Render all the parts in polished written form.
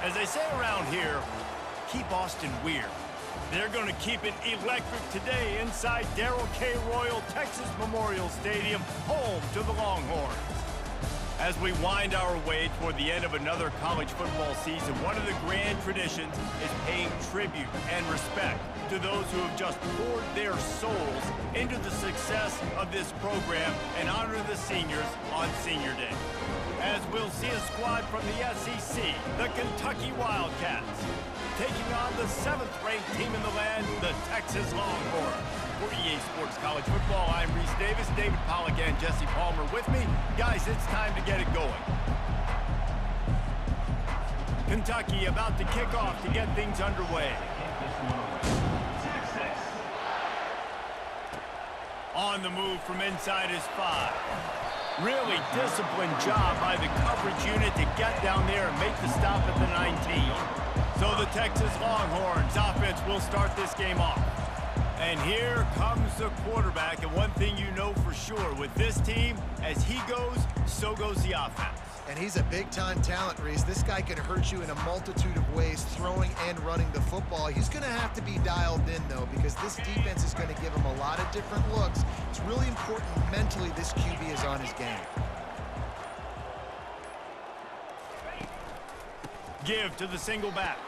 As they say around here, keep Austin weird. They're going to keep it electric today inside Darrell K. Royal Texas Memorial Stadium, home to the Longhorns. As we wind our way toward the end of another college football season, one of the grand traditions is paying tribute and respect to those who have just poured their souls into the success of this program and honor the seniors on Senior Day. As we'll see a squad from the SEC, the Kentucky Wildcats, taking on the 7th-ranked team in the land, the Texas Longhorns. For EA Sports College Football, I'm Reese Davis, David Pollack, and Jesse Palmer with me. Guys, it's time to get it going. Kentucky about to kick off to get things underway. On the move from inside his 5. Really disciplined job by the coverage unit to get down there and make the stop at the 19. So the Texas Longhorns offense will start this game off. And here comes the quarterback, and one thing you know for sure with this team, as he goes, so goes the offense. And he's a big-time talent, Reese. This guy can hurt you in a multitude of ways, throwing and running the football. He's going to have to be dialed in, though, because this defense is going to give him a lot of different looks. It's really important mentally this QB is on his game. Give to the single back.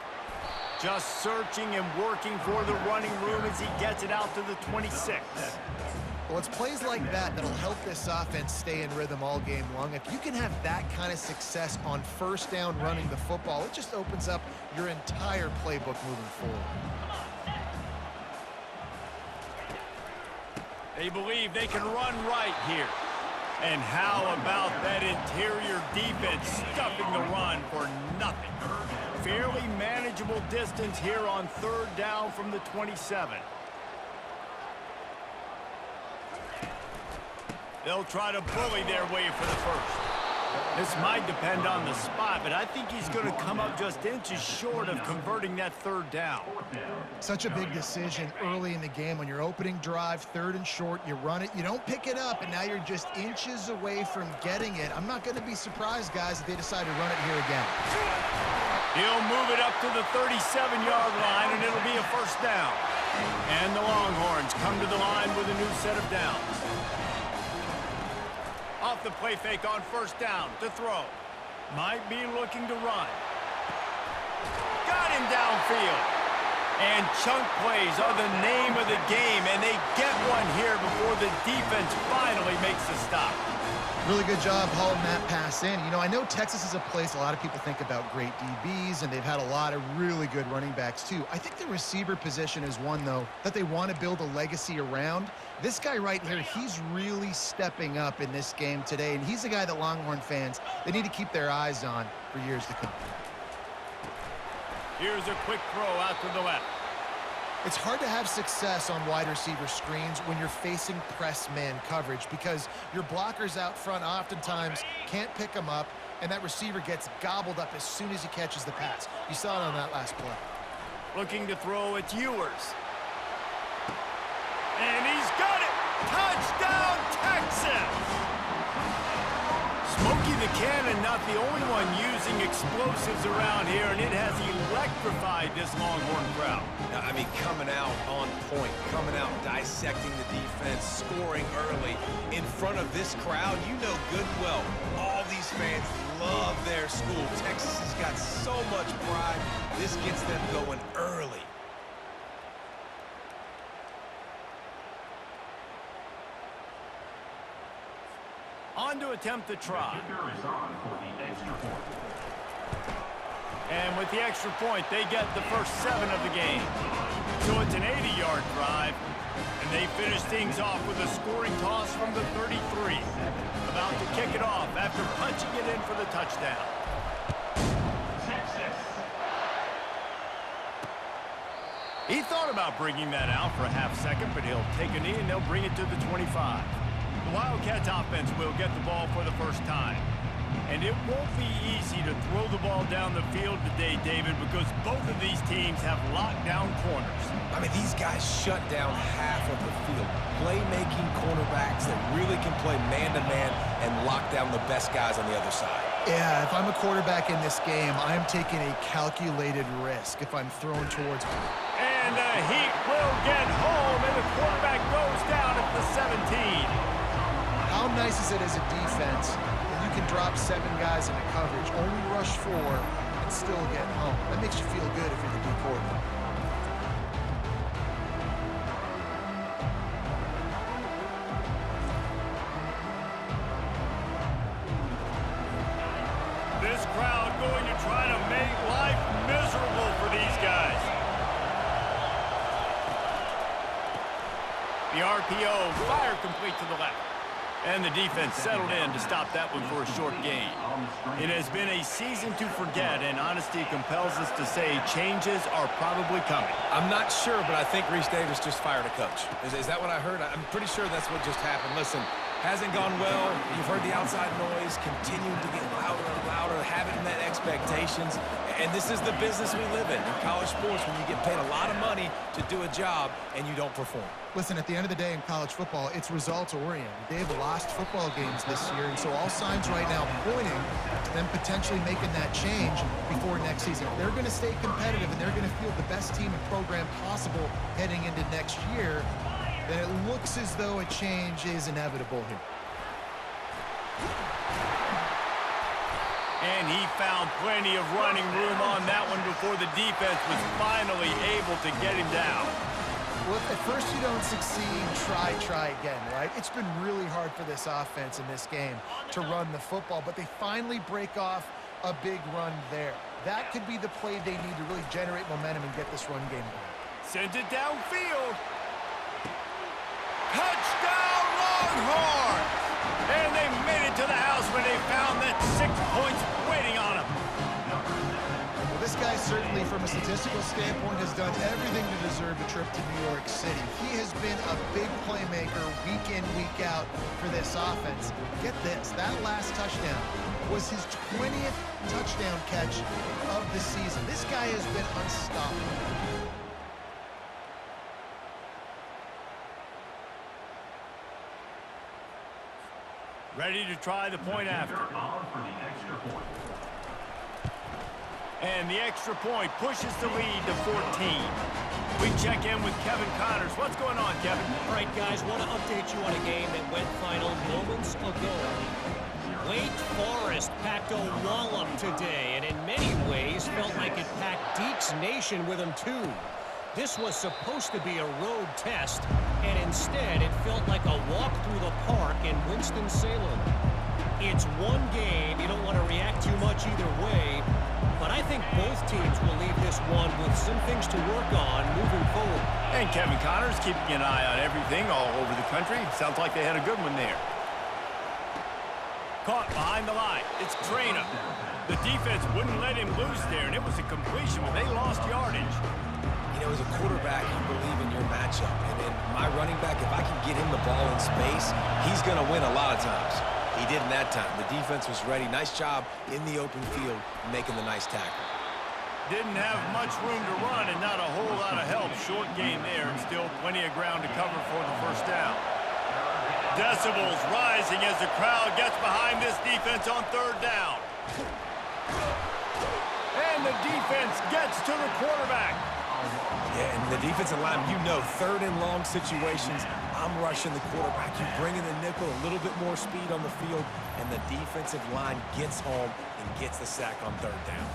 Just searching and working for the running room as he gets it out to the 26. Well, it's plays like that that'll help this offense stay in rhythm all game long. If you can have that kind of success on first down running the football, it just opens up your entire playbook moving forward. They believe they can run right here. And how about that interior defense stuffing the run for nothing? Fairly manageable distance here on 3rd down from the 27. They'll try to bully their way for the first. This might depend on the spot, but I think he's going to come up just inches short of converting that 3rd down. Such a big decision early in the game. When you're opening drive, 3rd and short, you run it, you don't pick it up, and now you're just inches away from getting it. I'm not going to be surprised, guys, if they decide to run it here again. He'll move it up to the 37-yard line, and it'll be a first down. And the Longhorns come to the line with a new set of downs. Off the play fake on 1st down to throw. Might be looking to run. Got him downfield. And chunk plays are the name of the game, and they get one here before the defense finally makes the stop. Really good job hauling that pass in. You know, I know Texas is a place a lot of people think about great DBs, and they've had a lot of really good running backs too. I think the receiver position is one, though, that they want to build a legacy around. This guy right here, he's really stepping up in this game today, and he's the guy that Longhorn fans, they need to keep their eyes on for years to come. Here's a quick throw out to the left. It's hard to have success on wide receiver screens when you're facing press man coverage because your blockers out front oftentimes can't pick them up, and that receiver gets gobbled up as soon as he catches the pass. You saw it on that last play. Looking to throw, it's Ewers. And he's got it! Touchdown, Texas! Smokey the Cannon not the only one using explosives around here, and it has electrified this Longhorn crowd. I mean, coming out on point, coming out dissecting the defense, scoring early in front of this crowd. You know good and well, all these fans love their school. Texas has got so much pride. This gets them going early. On to attempt the try. And with the extra point, they get the first 7 of the game. So it's an 80-yard drive, and they finish things off with a scoring toss from the 33. About to kick it off after punching it in for the touchdown. He thought about bringing that out for a half second, but he'll take a knee and they'll bring it to the 25. The Wildcats offense will get the ball for the first time. And it won't be easy to throw the ball down the field today, David, because both of these teams have lockdown corners. I mean, these guys shut down half of the field. Playmaking cornerbacks that really can play man-to-man and lock down the best guys on the other side. Yeah, if I'm a quarterback in this game, I'm taking a calculated risk if I'm thrown towards. And the Heat will get home, and the quarterback goes down at the 17. How nice is it as a defense that you can drop 7 guys into coverage, only rush 4, and still get home? That makes you feel good if you're the D coordinator. This crowd going to try to make life miserable for these guys. The RPO, fire complete to the left. And the defense settled in to stop that one for a short gain. It has been a season to forget, and honesty compels us to say changes are probably coming. I'm not sure, but I think Reese Davis just fired a coach. Is that what I heard? I'm pretty sure that's what just happened. Listen, hasn't gone well. You've heard the outside noise, continuing to get louder and louder, having met expectations. And this is the business we live in college sports, when you get paid a lot of money to do a job and you don't perform. Listen, at the end of the day in college football, it's results-oriented. They have lost football games this year, and so all signs right now pointing to them potentially making that change before next season. If they're going to stay competitive and they're going to field the best team and program possible heading into next year, then it looks as though a change is inevitable here. And he found plenty of running room on that one before the defense was finally able to get him down. Well, if at first you don't succeed, try again, right? It's been really hard for this offense in this game to run the football, but they finally break off a big run there. That could be the play they need to really generate momentum and get this run game going. Sends it downfield. Touchdown, Longhorns! And they made it to the house when they found that 6 points waiting on them. Well, this guy certainly, from a statistical standpoint, has done everything to deserve a trip to New York City. He has been a big playmaker week in, week out for this offense. Get this, that last touchdown was his 20th touchdown catch of the season. This guy has been unstoppable. Ready to try the point after. And the extra point pushes the lead to 14. We check in with Kevin Connors. What's going on, Kevin? All right, guys, want to update you on a game that went final moments ago. Wake Forest packed a wallop today, and in many ways felt like it packed Deeks Nation with them, too. This was supposed to be a road test, and instead it felt like a walk through the park in Winston-Salem. It's one game. You don't want to react too much either way, but I think both teams will leave this one with some things to work on moving forward. And Kevin Connors keeping an eye on everything all over the country. Sounds like they had a good one there. Caught behind the line. It's Trainer. The defense wouldn't let him loose there, and it was a completion, but they lost yardage. You know, as a quarterback, you believe in your matchup. And in my running back, if I can get him the ball in space, he's going to win a lot of times. He didn't that time. The defense was ready. Nice job in the open field making the nice tackle. Didn't have much room to run and not a whole lot of help. Short gain there and still plenty of ground to cover for the first down. Decibels rising as the crowd gets behind this defense on third down. And the defense gets to the quarterback. Yeah, and the defensive line, you know, third and long situations, I'm rushing the quarterback. You bring in the nickel, a little bit more speed on the field, and the defensive line gets home and gets the sack on third down.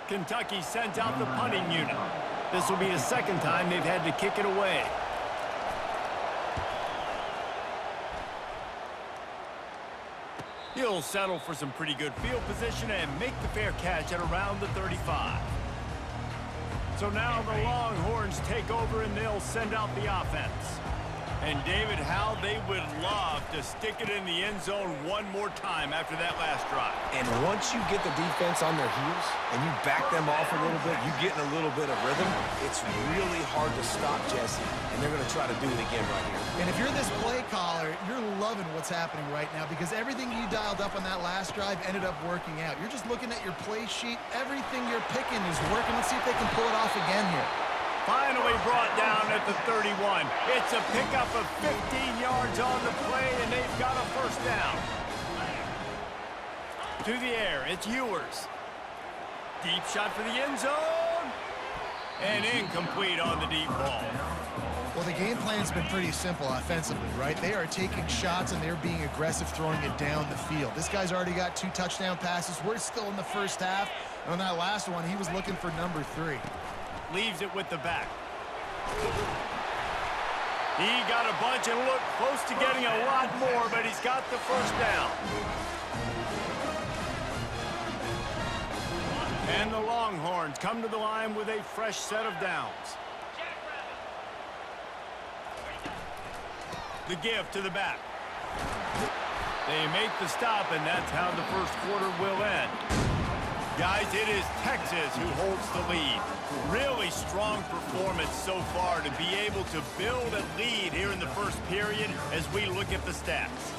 Kentucky sent out the punting unit. This will be the second time they've had to kick it away. He'll settle for some pretty good field position and make the fair catch at around the 35. So now the Longhorns take over and they'll send out the offense. And David, how they would love to stick it in the end zone one more time after that last drive. And once you get the defense on their heels and you back them off a little bit, you get in a little bit of rhythm, it's really hard to stop Jesse, and they're going to try to do it again right here. And if you're this play caller, you're loving what's happening right now because everything you dialed up on that last drive ended up working out. You're just looking at your play sheet. Everything you're picking is working. Let's see if they can pull it off again here. finally brought down at the 31. It's a pickup of 15 yards on the play, and they've got a first down. To the air, it's Ewers. Deep shot for the end zone. And incomplete on the deep ball. Well, the game plan's been pretty simple offensively, right? They are taking shots and they're being aggressive, throwing it down the field. This guy's already got 2 touchdown passes. We're still in the first half. And on that last one, he was looking for number 3. Leaves it with the back. He got a bunch and looked close to getting a lot more, but he's got the first down. And the Longhorns come to the line with a fresh set of downs. The give to the back. They make the stop, and that's how the first quarter will end. Guys, it is Texas who holds the lead. Really strong performance so far to be able to build a lead here in the first period as we look at the stats.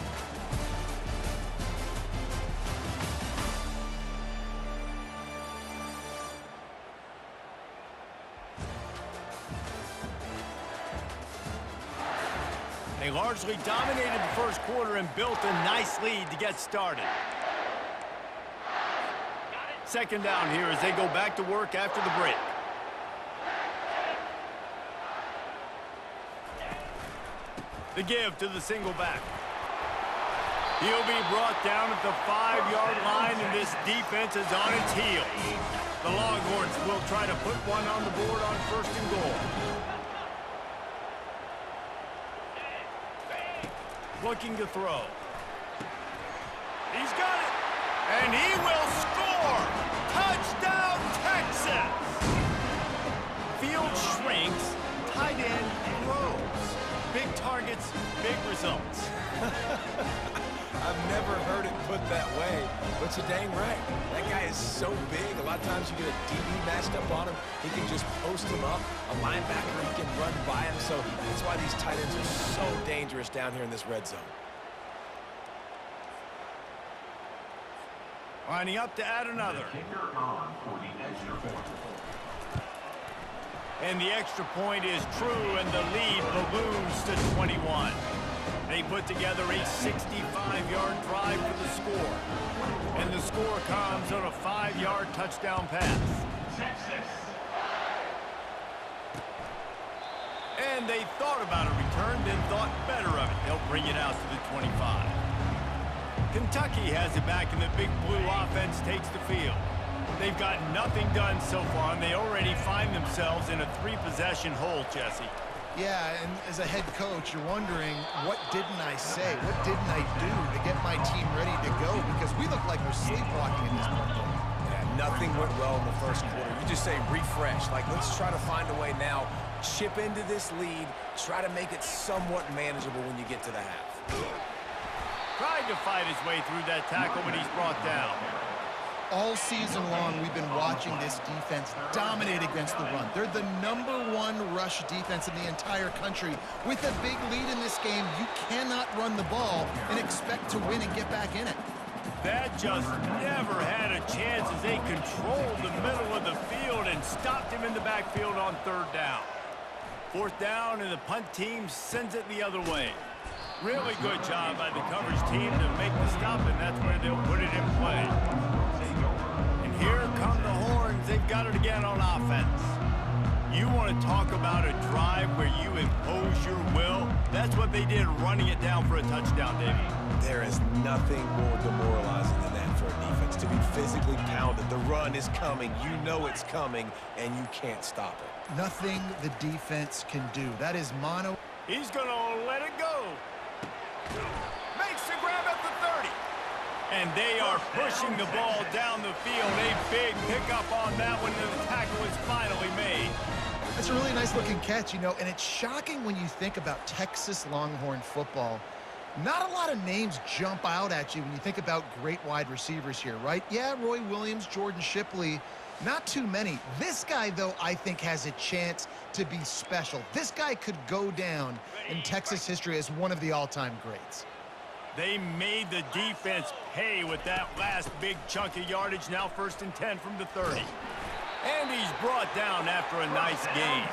They largely dominated the first quarter and built a nice lead to get started. Second down here as they go back to work after the break. The give to the single back. He'll be brought down at the 5-yard line, and this defense is on its heels. The Longhorns will try to put one on the board on first and goal. Looking to throw. He's got it. And he will score! Touchdown, Texas! Field shrinks, tight end grows. Big targets, big results. I've never heard it put that way, but you're dang right. That guy is so big. A lot of times you get a DB matched up on him. He can just post him up. A linebacker, he can run by him. So that's why these tight ends are so dangerous down here in this red zone. Lining up to add another. And the extra point is true, and the lead balloons to 21. They put together a 65-yard drive for the score. And the score comes on a 5-yard touchdown pass. And they thought about a return, then thought better of it. They'll bring it out to the 25. Kentucky has it back, and the Big Blue offense takes the field. They've got nothing done so far, and they already find themselves in a 3-possession hole, Jesse. Yeah, and as a head coach, you're wondering, what didn't I say? What didn't I do to get my team ready to go? Because we look like we're sleepwalking at this point. Yeah, nothing went well in the first quarter. You just say refresh. Like, let's try to find a way now. Chip into this lead. Try to make it somewhat manageable when you get to the half. Tried to fight his way through that tackle, but he's brought down. All season long, we've been watching this defense dominate against the run. They're the #1 rush defense in the entire country. With a big lead in this game, you cannot run the ball and expect to win and get back in it. That just never had a chance as they controlled the middle of the field and stopped him in the backfield on third down. Fourth down, and the punt team sends it the other way. Really good job by the coverage team to make the stop, and that's where they'll put it in play. And here come the Horns. They've got it again on offense. You want to talk about a drive where you impose your will? That's what they did, running it down for a touchdown, Davey. There is nothing more demoralizing than that for a defense, to be physically pounded. The run is coming. You know it's coming, and you can't stop it. Nothing the defense can do. That is mono. He's going to let it go. Makes the grab at the 30. And they are pushing the ball down the field. A big pickup on that one, and the tackle is finally made. That's a really nice looking catch, you know, and it's shocking when you think about Texas Longhorn football. Not a lot of names jump out at you when you think about great wide receivers here, right? Yeah, Roy Williams, Jordan Shipley, not too many. This guy, though, I think has a chance to be special. This guy could go down in Texas history as one of the all-time greats. They made the defense pay with that last big chunk of yardage. Now 1st and 10 from the 30. And he's brought down after a nice gain.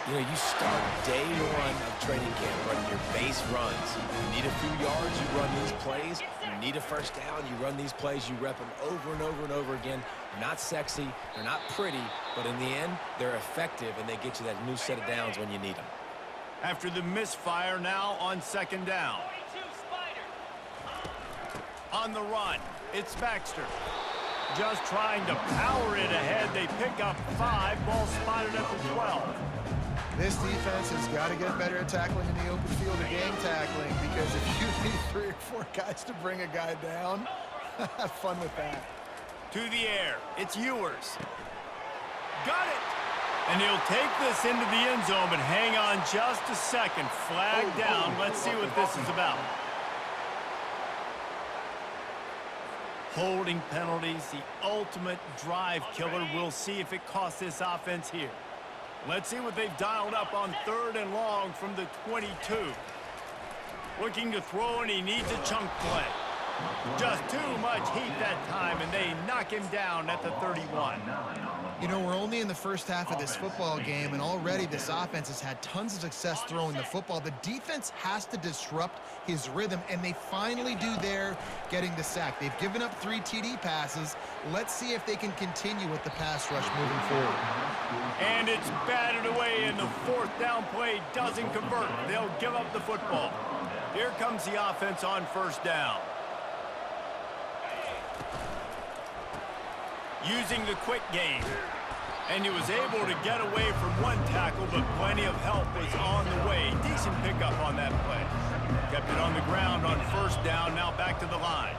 You know, you start day one of training camp running your base runs. You need a few yards, you run these plays. You need a first down, you run these plays. You rep them over and over and over again. They're not sexy, they're not pretty, but in the end, they're effective, and they get you that new set of downs when you need them. After the misfire, now on second down. On the run, it's Baxter. Just trying to power it ahead. They pick up 5, ball spotted at the 12. This defense has got to get better at tackling in the open field or game tackling, because if you need 3 or 4 guys to bring a guy down, have fun with that. To the air, it's Ewers. Got it! And he'll take this into the end zone, but hang on just a second. Flag down. Let's see what this is about. Holding penalties, the ultimate drive killer. We'll see if it costs this offense here. Let's see what they've dialed up on 3rd and long from the 22. Looking to throw, and he needs a chunk play. Just too much heat that time, and they knock him down at the 31. You know, we're only in the first half of this football game, and already this offense has had tons of success throwing the football. The defense has to disrupt his rhythm, and they finally do there, getting the sack. They've given up 3 TD passes. Let's see if they can continue with the pass rush moving forward. And it's batted away, and the 4th down play doesn't convert. They'll give up the football. Here comes the offense on 1st down. Using the quick game. And he was able to get away from 1 tackle, but plenty of help was on the way. Decent pickup on that play. Kept it on the ground on 1st down, now back to the line.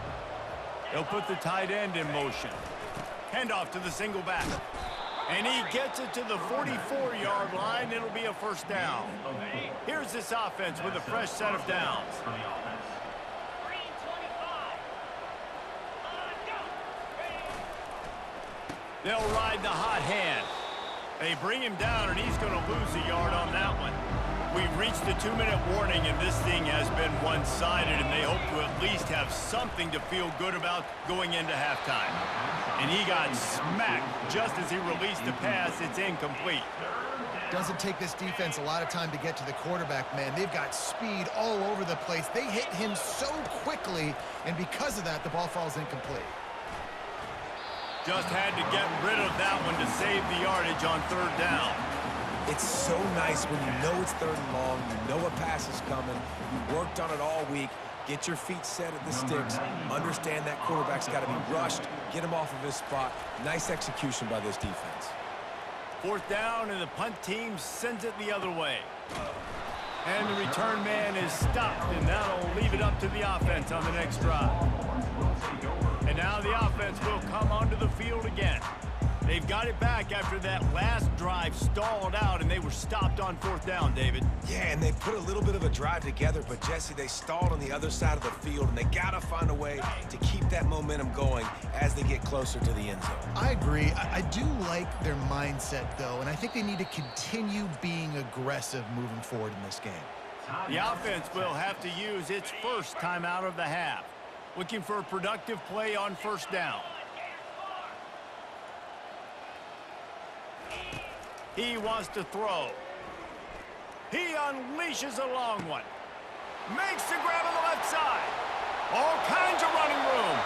They'll put the tight end in motion. Handoff to the single back. And he gets it to the 44-yard line. It'll be a 1st down. Here's this offense with a fresh set of downs. They'll ride the hot hand. They bring him down, and he's going to lose a yard on that one. We've reached the 2-minute warning, and this thing has been one-sided, and they hope to at least have something to feel good about going into halftime. And he got smacked just as he released the pass. It's incomplete. Doesn't take this defense a lot of time to get to the quarterback, man. They've got speed all over the place. They hit him so quickly, and because of that, the ball falls incomplete. Just had to get rid of that one to save the yardage on 3rd down. It's so nice when you know it's 3rd and long, you know a pass is coming, you worked on it all week, get your feet set at the sticks, understand that quarterback's got to be rushed, get him off of his spot. Nice execution by this defense. 4th down, and the punt team sends it the other way. And the return man is stopped, and that'll leave it up to the offense on the next drive. And now the offense will come onto the field again. They've got it back after that last drive stalled out, and they were stopped on 4th down, David. Yeah, and they put a little bit of a drive together, but Jesse, they stalled on the other side of the field, and they got to find a way to keep that momentum going as they get closer to the end zone. I agree. I do like their mindset, though, and I think they need to continue being aggressive moving forward in this game. The offense will have to use its first timeout of the half. Looking for a productive play on 1st down. He wants to throw. He unleashes a long one. Makes the grab on the left side. All kinds of running room.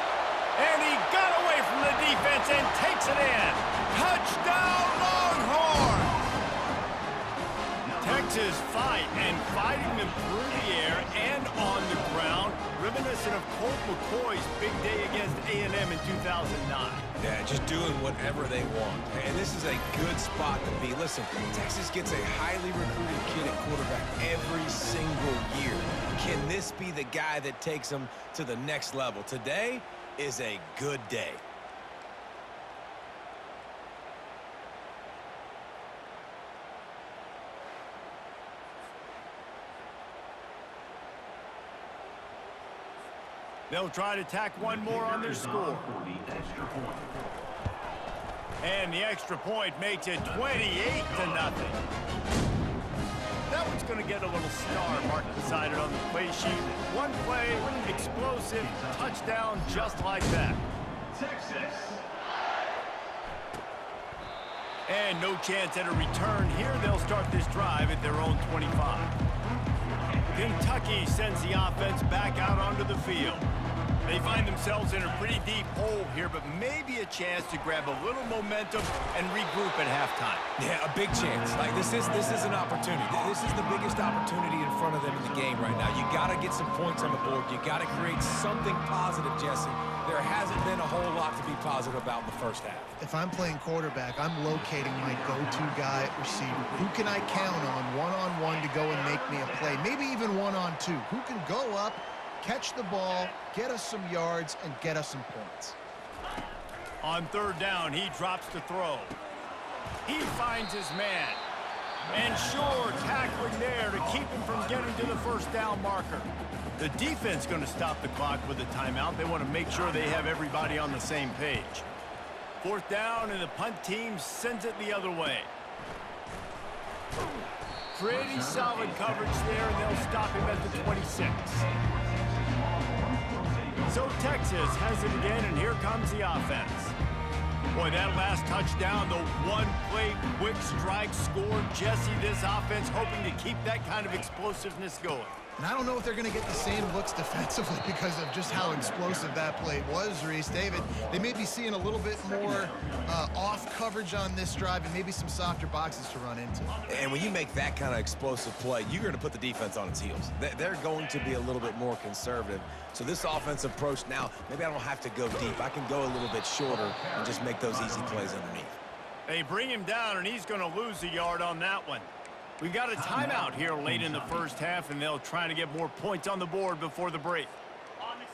And he got away from the defense and takes it in. Touchdown, Longhorns! Texas fighting them through the air and on the ground, reminiscent of Colt McCoy's big day against A&M in 2009. Yeah, just doing whatever they want. And this is a good spot to be. Listen, Texas gets a highly recruited kid at quarterback every single year. Can this be the guy that takes them to the next level? Today is a good day. They'll try to tack one more on their score. And the extra point makes it 28-0. That one's going to get a little star mark beside it on the play sheet. One play, explosive, touchdown just like that. And no chance at a return here. They'll start this drive at their own 25. Kentucky sends the offense back out onto the field. They find themselves in a pretty deep hole here, but maybe a chance to grab a little momentum and regroup at halftime. Yeah, a big chance. Like, this is an opportunity. This is the biggest opportunity in front of them in the game right now. You got to get some points on the board. You got to create something positive, Jesse. There hasn't been a whole lot to be positive about in the first half. If I'm playing quarterback, I'm locating my go-to guy at receiver. Who can I count on one-on-one to go and make me a play? Maybe even one-on-two. Who can go up, catch the ball, get us some yards, and get us some points? On third down, he drops to throw. He finds his man. And sure, tackling there to keep him from getting to the first down marker. The defense going to stop the clock with a timeout. They want to make sure they have everybody on the same page. Fourth down, and the punt team sends it the other way. Pretty solid coverage there, and they'll stop him at the 26. So Texas has it again, and here comes the offense. Boy, that last touchdown, the one-play quick strike score. Jesse, this offense hoping to keep that kind of explosiveness going. And I don't know if they're going to get the same looks defensively because of just how explosive that play was, Reese. David, they may be seeing a little bit more off coverage on this drive and maybe some softer boxes to run into. And when you make that kind of explosive play, you're going to put the defense on its heels. They're going to be a little bit more conservative. So this offensive approach now, maybe I don't have to go deep. I can go a little bit shorter and just make those easy plays underneath. They bring him down, and he's going to lose a yard on that one. We've got a timeout here late in the first half, and they'll try to get more points on the board before the break.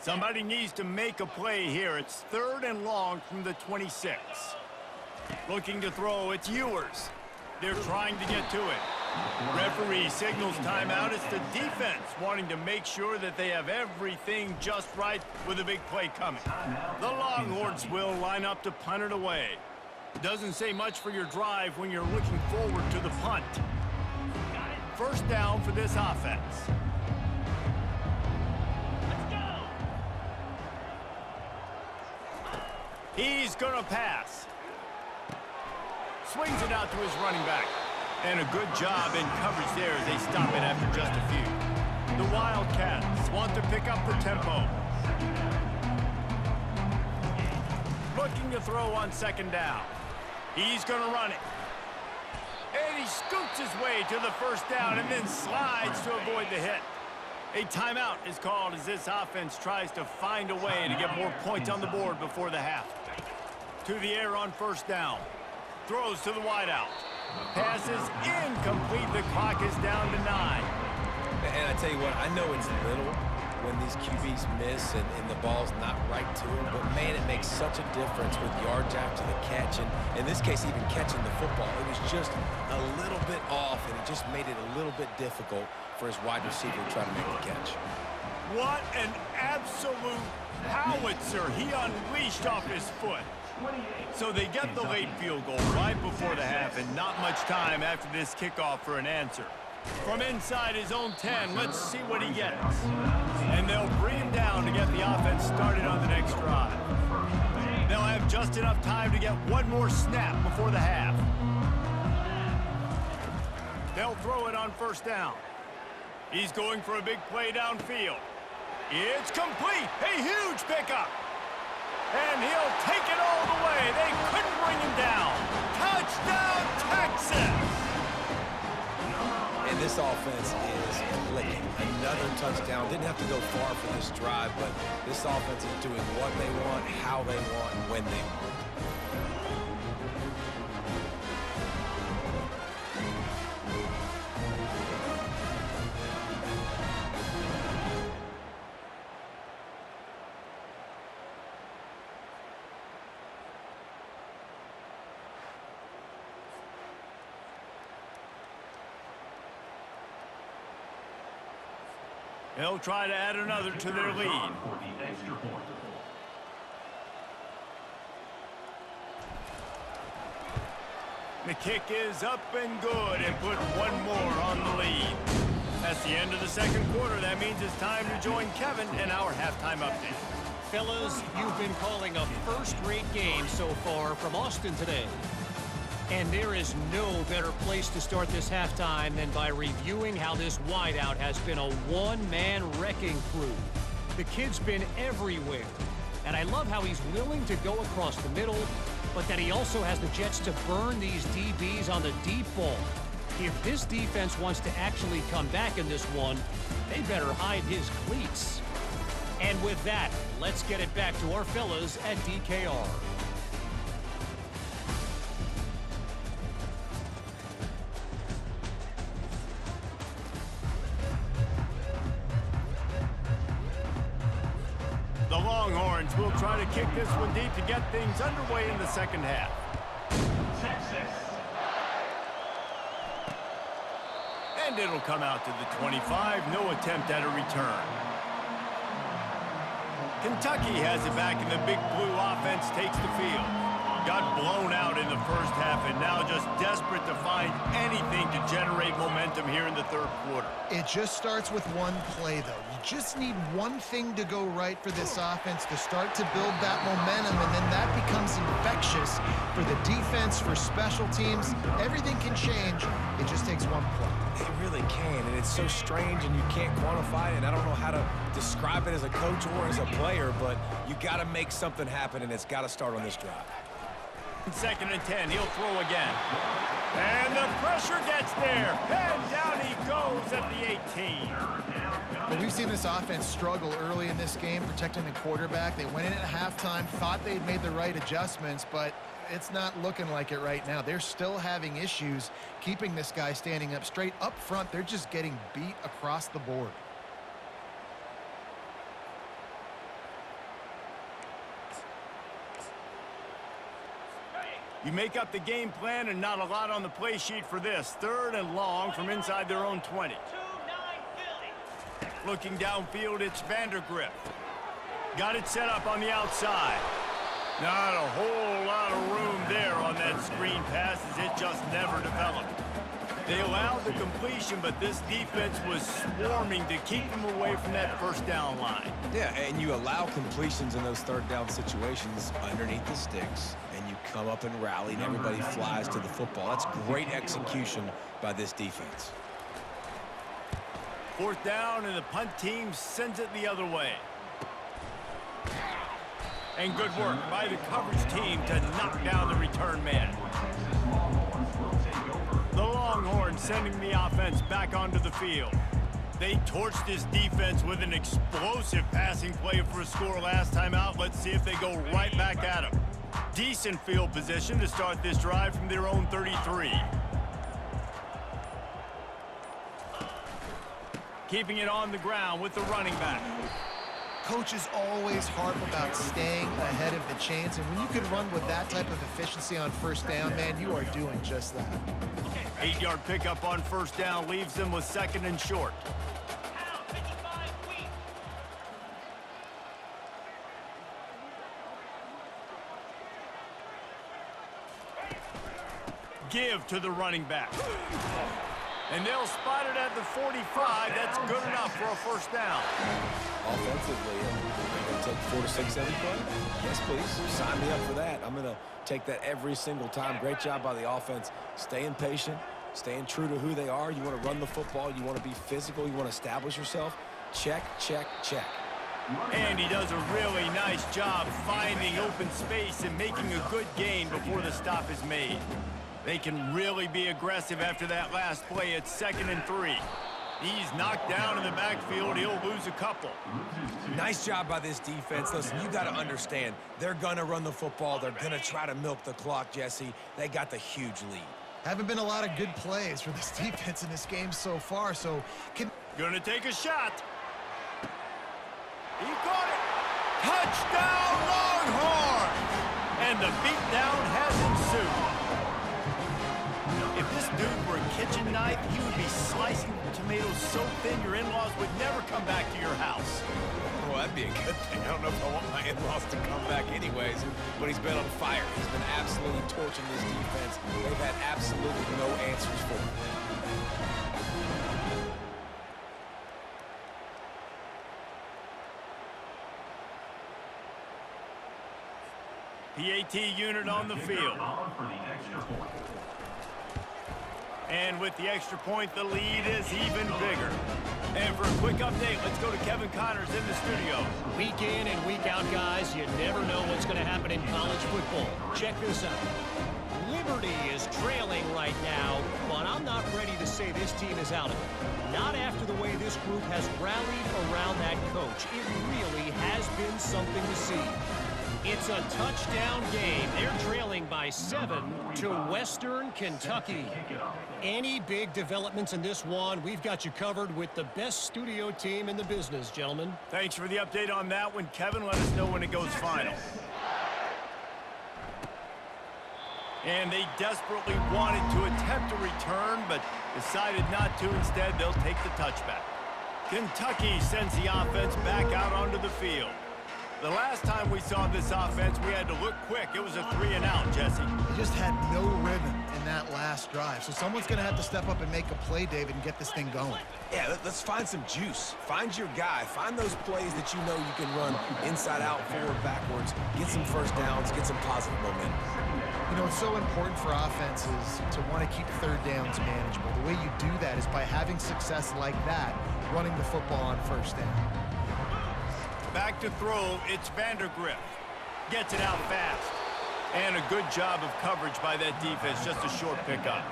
Somebody needs to make a play here. It's third and long from the 26. Looking to throw, it's Ewers. They're trying to get to it. Referee signals timeout. It's the defense wanting to make sure that they have everything just right with a big play coming. The Longhorns will line up to punt it away. Doesn't say much for your drive when you're looking forward to the punt. First down for this offense. Let's go. He's going to pass. Swings it out to his running back. And a good job in coverage there as they stop it after just a few. The Wildcats want to pick up the tempo. Looking to throw on second down. He's going to run it. And he scoots his way to the first down and then slides to avoid the hit. A timeout is called as this offense tries to find a way to get more points on the board before the half. To the air on first down. Throws to the wideout. Passes incomplete. The clock is down to 9. And I tell you what, I know it's little when these QBs miss and the ball's not right to them, but man, it makes such a difference with yards after the catch, and in this case, even catching the football. It was just a little bit off, and it just made it a little bit difficult for his wide receiver to try to make the catch. What an absolute howitzer he unleashed off his foot. So they get the late field goal right before the half, and not much time after this kickoff for an answer. From inside his own 10, let's see what he gets. And they'll bring him down to get the offense started on the next drive. They'll have just enough time to get one more snap before the half. They'll throw it on first down. He's going for a big play downfield. It's complete. A huge pickup. And he'll take it all the way. They couldn't bring him down. Touchdown, Texas! And this offense is clicking. Another touchdown. Didn't have to go far for this drive, but this offense is doing what they want, how they want, when they want. They'll try to add another to their lead. The kick is up and good and put one more on the lead. That's the end of the second quarter. That means it's time to join Kevin in our halftime update. Fellas, you've been calling a first-rate game so far from Austin today. And there is no better place to start this halftime than by reviewing how this wideout has been a one-man wrecking crew. The kid's been everywhere, and I love how he's willing to go across the middle, but that he also has the Jets to burn these DBs on the deep ball. If this defense wants to actually come back in this one, they better hide his cleats. And with that, let's get it back to our fellas at DKR. The Longhorns will try to kick this one deep to get things underway in the second half. And it'll come out to the 25. No attempt at a return. Kentucky has it back, and the Big Blue offense takes the field. Got blown out in the first half and now just desperate to find anything to generate momentum here in the third quarter. It just starts with one play, though. You just need one thing to go right for this offense to start to build that momentum, and then that becomes infectious for the defense, for special teams. Everything can change. It just takes one play. It really can, and it's so strange, and you can't quantify it, and I don't know how to describe it as a coach or as a player, but you got to make something happen, and it's got to start on this drive. 2nd and 10, he'll throw again. And the pressure gets there. And down he goes at the 18. But we've seen this offense struggle early in this game, protecting the quarterback. They went in at halftime, thought they'd made the right adjustments, but it's not looking like it right now. They're still having issues keeping this guy standing up straight. Up front, they're just getting beat across the board. You make up the game plan and not a lot on the play sheet for this. 3rd and long from inside their own 20. Looking downfield, it's Vandergrift. Got it set up on the outside. Not a whole lot of room there on that screen pass as it just never developed. They allowed the completion, but this defense was swarming to keep them away from that first down line. Yeah, and you allow completions in those 3rd down situations underneath the sticks, and you come up and rally, and everybody flies to the football. That's great execution by this defense. 4th down, and the punt team sends it the other way. And good work by the coverage team to knock down the return man. The Longhorns sending the offense back onto the field. They torched this defense with an explosive passing play for a score last time out. Let's see if they go right back at them. Decent field position to start this drive from their own 33. Keeping it on the ground with the running back. Coaches always harp about staying ahead of the chains, and when you can run with that type of efficiency on 1st down, man, you are doing just that. 8-yard pickup on 1st down leaves them with 2nd and short. Give to the running back. And they'll spot it at the 45. That's good enough for a 1st down. Offensively, I'm going to take 4 to 6 every play? Yes, please. Sign me up for that. I'm going to take that every single time. Great job by the offense. Staying patient, staying true to who they are. You want to run the football. You want to be physical. You want to establish yourself. Check, check, check. And he does a really nice job finding open space and making a good gain before the stop is made. They can really be aggressive after that last play. It's 2nd and 3. He's knocked down in the backfield. He'll lose a couple. Nice job by this defense. Listen, you got to understand, they're going to run the football. They're going to try to milk the clock, Jesse. They got the huge lead. Haven't been a lot of good plays for this defense in this game so far, so Gonna take a shot. He caught it. Touchdown, Longhorns! And the beatdown has ensued. If this dude were a kitchen knife, he would be slicing tomatoes so thin your in-laws would never come back to your house. Well, that'd be a good thing. I don't know if I want my in-laws to come back anyways, but he's been on fire. He's been absolutely torching this defense. They've had absolutely no answers for him. PAT unit on the field. And with the extra point, the lead is even bigger. And for a quick update, let's go to Kevin Connors in the studio. Week in and week out, guys, you never know what's going to happen in college football. Check this out. Liberty is trailing right now, but I'm not ready to say this team is out of it. Not after the way this group has rallied around that coach. It really has been something to see. It's a touchdown game. They're trailing by 7 to Western Kentucky. Any big developments in this one, we've got you covered with the best studio team in the business, gentlemen. Thanks for the update on that one, Kevin. Let us know when it goes final. And they desperately wanted to attempt a return, but decided not to. Instead, they'll take the touchback. Kentucky sends the offense back out onto the field. The last time we saw this offense, we had to look quick. It was a 3-and-out, Jesse. They just had no rhythm in that last drive. So someone's going to have to step up and make a play, David, and get this thing going. Yeah, let's find some juice. Find your guy. Find those plays that you know you can run inside out, forward, backwards. Get some first downs. Get some positive momentum. You know, it's so important for offenses to want to keep third downs manageable. The way you do that is by having success like that, running the football on first down. Back to throw, it's Vandergrift. Gets it out fast. And a good job of coverage by that defense, just a short pickup.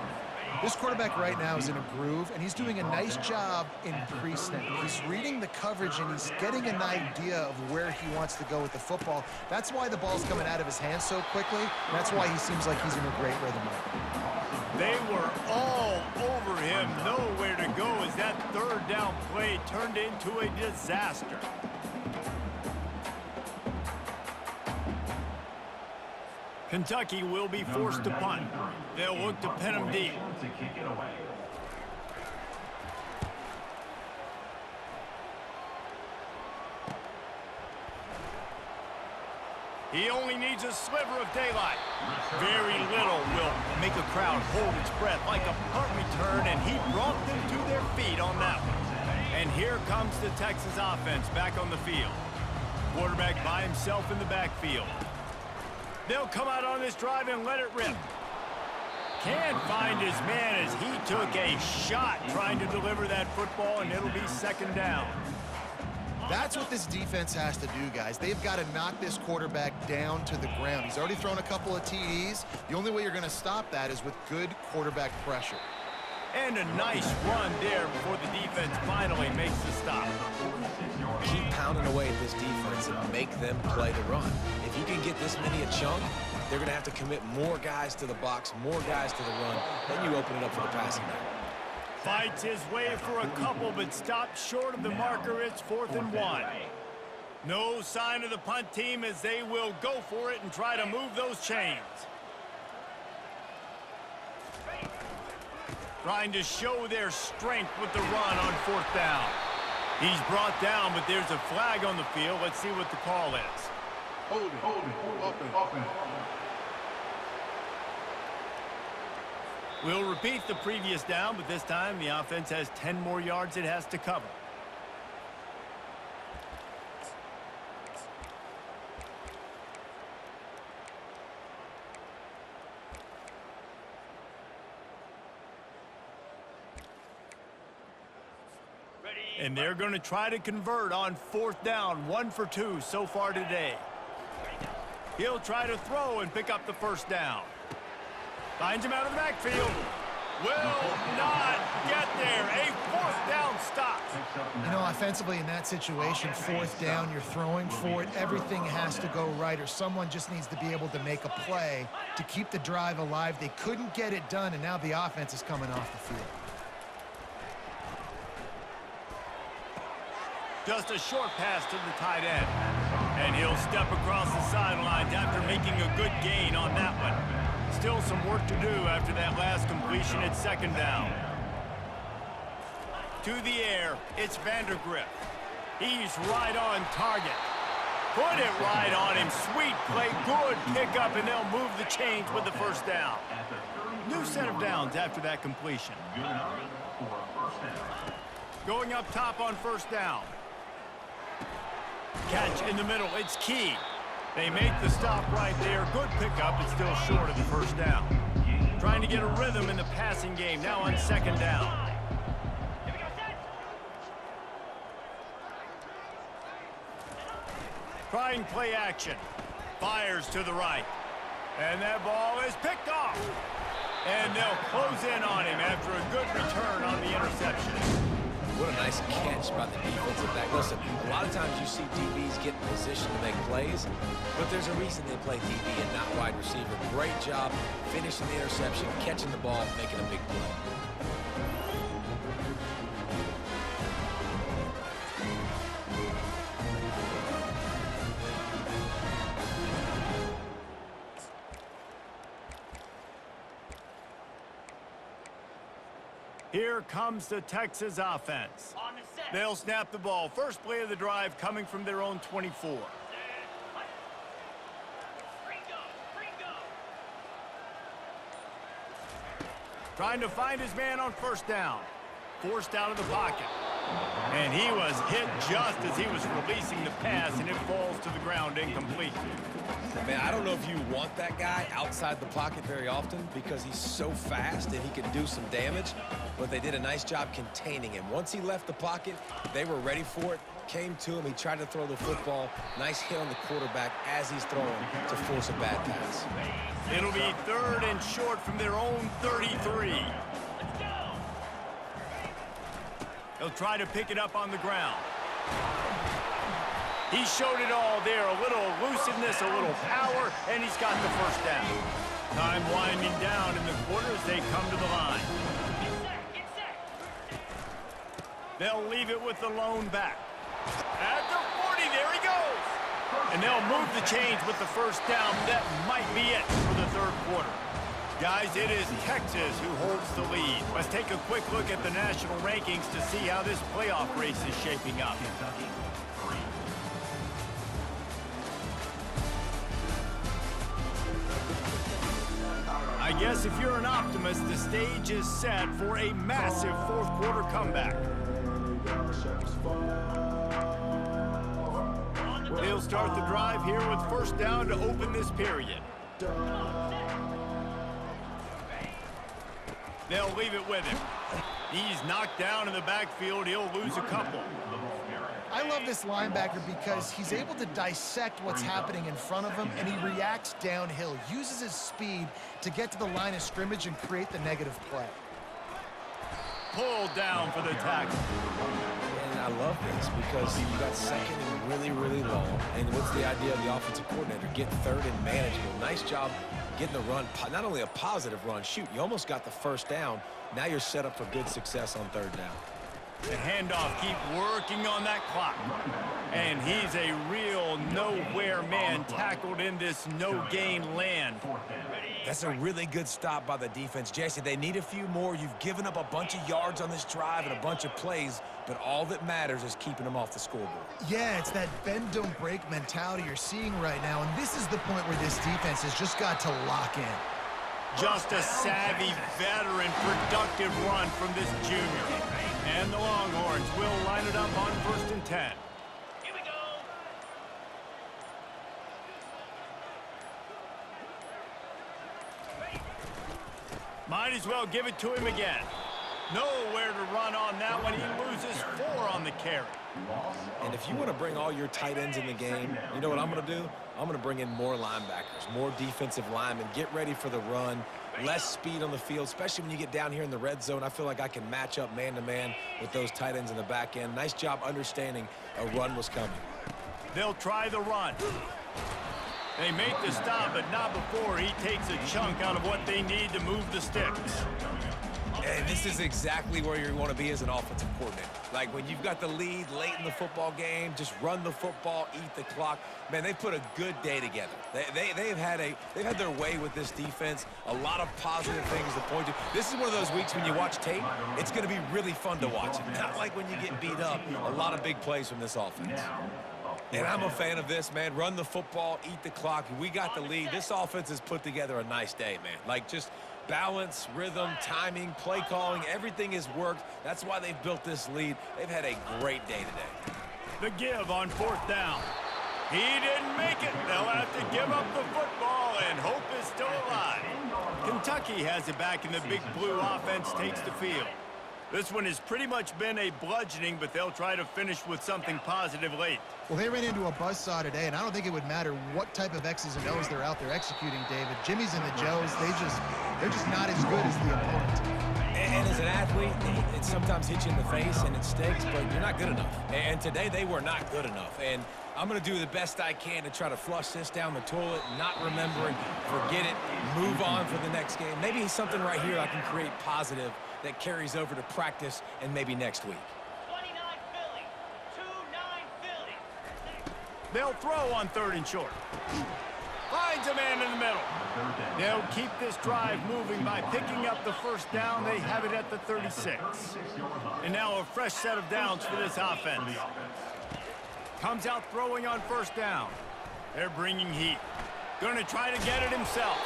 This quarterback right now is in a groove, and he's doing a nice job in pre-snap. He's reading the coverage, and he's getting an idea of where he wants to go with the football. That's why the ball's coming out of his hands so quickly, and that's why he seems like he's in a great rhythm right now. They were all over him, nowhere to go as that third down play turned into a disaster. Kentucky will be forced to punt. They'll look to pin him deep. He only needs a sliver of daylight. Very little will make a crowd hold its breath like a punt return, and he brought them to their feet on that one. And here comes the Texas offense back on the field. Quarterback by himself in the backfield. They'll come out on this drive and let it rip. Can't find his man as he took a shot trying to deliver that football, and it'll be second down. That's what this defense has to do, guys. They've got to knock this quarterback down to the ground. He's already thrown a couple of TDs. The only way you're going to stop that is with good quarterback pressure. And a nice run there before the defense finally makes the stop. Keep pounding away at this defense and make them play the run. If you can get this many a chunk, they're going to have to commit more guys to the box, more guys to the run. Then you open it up for the passing game. Fights his way for a couple, but stops short of the marker. It's 4th and 1. No sign of the punt team as they will go for it and try to move those chains. Trying to show their strength with the run on 4th down. He's brought down, but there's a flag on the field. Let's see what the call is. Hold it, open. We'll repeat the previous down, but this time the offense has 10 more yards it has to cover. And they're going to try to convert on 4th down, 1 for 2 so far today. He'll try to throw and pick up the first down. Finds him out of the backfield. Will not get there. A 4th down stop. You know, offensively in that situation, 4th down, you're throwing for it. Everything has to go right, or someone just needs to be able to make a play to keep the drive alive. They couldn't get it done, and now the offense is coming off the field. Just a short pass to the tight end. And he'll step across the sidelines after making a good gain on that one. Still some work to do after that last completion at 2nd down. To the air, it's Vandergrift. He's right on target. Put it right on him. Sweet play, good pickup, and they'll move the chains with the first down. New set of downs after that completion. Going up top on 1st down. Catch in the middle, it's Key. They make the stop right there. Good pickup, but still short of the first down. Trying to get a rhythm in the passing game now on second down. Trying play action. Fires to the right. And that ball is picked off. And they'll close in on him after a good return on the interception. What a nice catch by the defensive back. Listen, a lot of times you see DBs get in position to make plays, but there's a reason they play DB and not wide receiver. Great job finishing the interception, catching the ball, making a big play. Here comes the Texas offense. They'll snap the ball. First play of the drive coming from their own 24. Trying to find his man on first down. Forced out of the pocket. And he was hit just as he was releasing the pass, and it falls to the ground incomplete. Man, I don't know if you want that guy outside the pocket very often because he's so fast and he can do some damage, but they did a nice job containing him. Once he left the pocket, they were ready for it, came to him, he tried to throw the football. Nice hit on the quarterback as he's throwing to force a bad pass. It'll be 3rd and short from their own 33. They'll try to pick it up on the ground. He showed it all there. A little elusiveness, a little power, and he's got the first down. Time winding down in the quarter as they come to the line. They'll leave it with the lone back. At the 40, there he goes. And they'll move the chains with the first down. That might be it for the 3rd quarter. Guys, it is Texas who holds the lead. Let's take a quick look at the national rankings to see how this playoff race is shaping up. I guess if you're an optimist, the stage is set for a massive 4th quarter comeback. They'll start the drive here with first down to open this period. They'll leave it with him. He's knocked down in the backfield. He'll lose a couple. I love this linebacker because he's able to dissect what's happening in front of him, and he reacts downhill, uses his speed to get to the line of scrimmage and create the negative play. Pulled down for the tackle. And I love this because you got second and really, really long. And what's the idea of the offensive coordinator? Get 3rd and manageable. Nice job getting the run, not only a positive run, shoot, you almost got the first down. Now you're set up for good success on 3rd down. The handoff, keep working on that clock. And he's a real nowhere man tackled in this no-gain land. That's a really good stop by the defense. Jesse, they need a few more. You've given up a bunch of yards on this drive and a bunch of plays, but all that matters is keeping them off the scoreboard. Yeah, it's that bend, don't break mentality you're seeing right now, and this is the point where this defense has just got to lock in. Just a savvy, veteran, productive run from this junior. And the Longhorns will line it up on 1st and 10. Here we go. Might as well give it to him again. Nowhere to run on that one. He loses 4 on the carry. And if you want to bring all your tight ends in the game, you know what I'm going to do? I'm going to bring in more linebackers, more defensive linemen, get ready for the run, less speed on the field, especially when you get down here in the red zone. I feel like I can match up man-to-man with those tight ends in the back end. Nice job understanding a run was coming. They'll try the run. They make the stop, but not before he takes a chunk out of what they need to move the sticks. And this is exactly where you want to be as an offensive coordinator. Like when you've got the lead late in the football game, just run the football, eat the clock. Man, they put a good day together. They've had their way with this defense. A lot of positive things to point to. This is one of those weeks when you watch tape, it's going to be really fun to watch it. Not like when you get beat up. A lot of big plays from this offense. And I'm a fan of this, man. Run the football, eat the clock. We got the lead. This offense has put together a nice day, man. Like just balance, rhythm, timing, play calling, everything has worked. That's why they've built this lead. They've had a great day today. The give on 4th down. He didn't make it. They'll have to give up the football, and hope is still alive. Kentucky has it back, and the Big Blue offense takes the field. This one has pretty much been a bludgeoning, but they'll try to finish with something positive late. Well, they ran into a buzzsaw today, and I don't think it would matter what type of X's and O's they're out there executing, David. Jimmy's and the Joes, they're just not as good as the opponent. And as an athlete, it sometimes hits you in the face and it stinks, but you're not good enough. And today they were not good enough. And I'm going to do the best I can to try to flush this down the toilet, not remember it, forget it, move on for the next game. Maybe something right here I can create positive that carries over to practice and maybe next week. 29 Philly, 2-9 Philly. They'll throw on 3rd and short. Finds a man in the middle. They'll keep this drive moving by picking up the first down. They have it at the 36. And now a fresh set of downs for this offense. Comes out throwing on 1st down. They're bringing heat. Going to try to get it himself.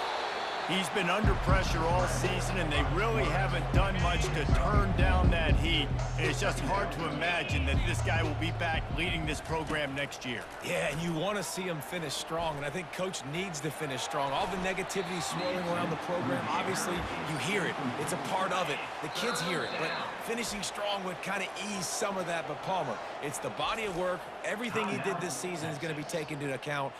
He's been under pressure all season, and they really haven't done much to turn down that heat. And it's just hard to imagine that this guy will be back leading this program next year. Yeah, and you want to see him finish strong, and I think Coach needs to finish strong. All the negativity swirling around the program, obviously, you hear it. It's a part of it. The kids hear it, but finishing strong would kind of ease some of that. But Palmer, it's the body of work. Everything he did this season is going to be taken into account,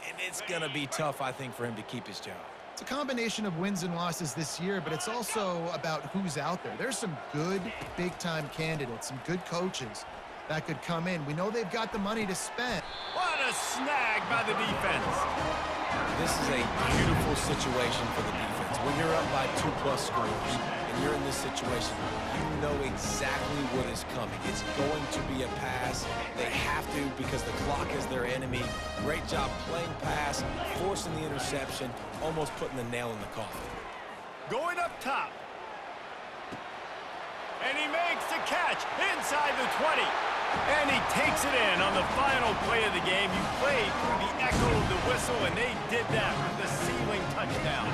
and it's going to be tough, I think, for him to keep his job. It's a combination of wins and losses this year, but it's also about who's out there. There's some good big-time candidates, some good coaches that could come in. We know they've got the money to spend. What a snag by the defense. This is a beautiful situation for the defense. When you're up by 2+ scores and you're in this situation, you know exactly what is coming. It's going to be a pass. They have to because the clock is their enemy. Great job playing pass, forcing the interception, almost putting the nail in the coffin. Going up top. And he makes the catch inside the 20. And he takes it in on the final play of the game. You played through the echo of the whistle, and they did that with the ceiling touchdown.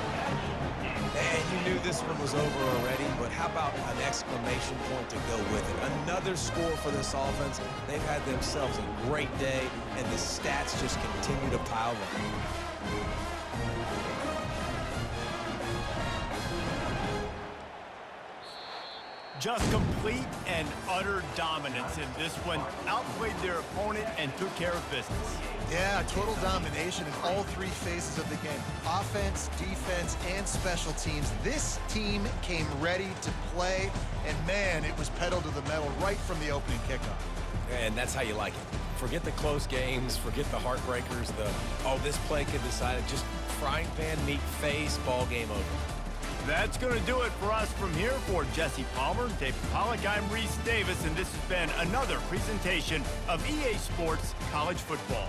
And you knew this one was over already, but how about an exclamation point to go with it? Another score for this offense. They've had themselves a great day, and the stats just continue to pile up. Just complete and utter dominance in this one. Outplayed their opponent and took care of business. Yeah, total domination in all 3 phases of the game. Offense, defense, and special teams. This team came ready to play, and man, it was pedal to the metal right from the opening kickoff. And that's how you like it. Forget the close games, forget the heartbreakers, this play could decide it. Just frying pan meet face, ball game over. That's going to do it for us from here. For Jesse Palmer, David Pollack, I'm Reese Davis, and this has been another presentation of EA Sports College Football.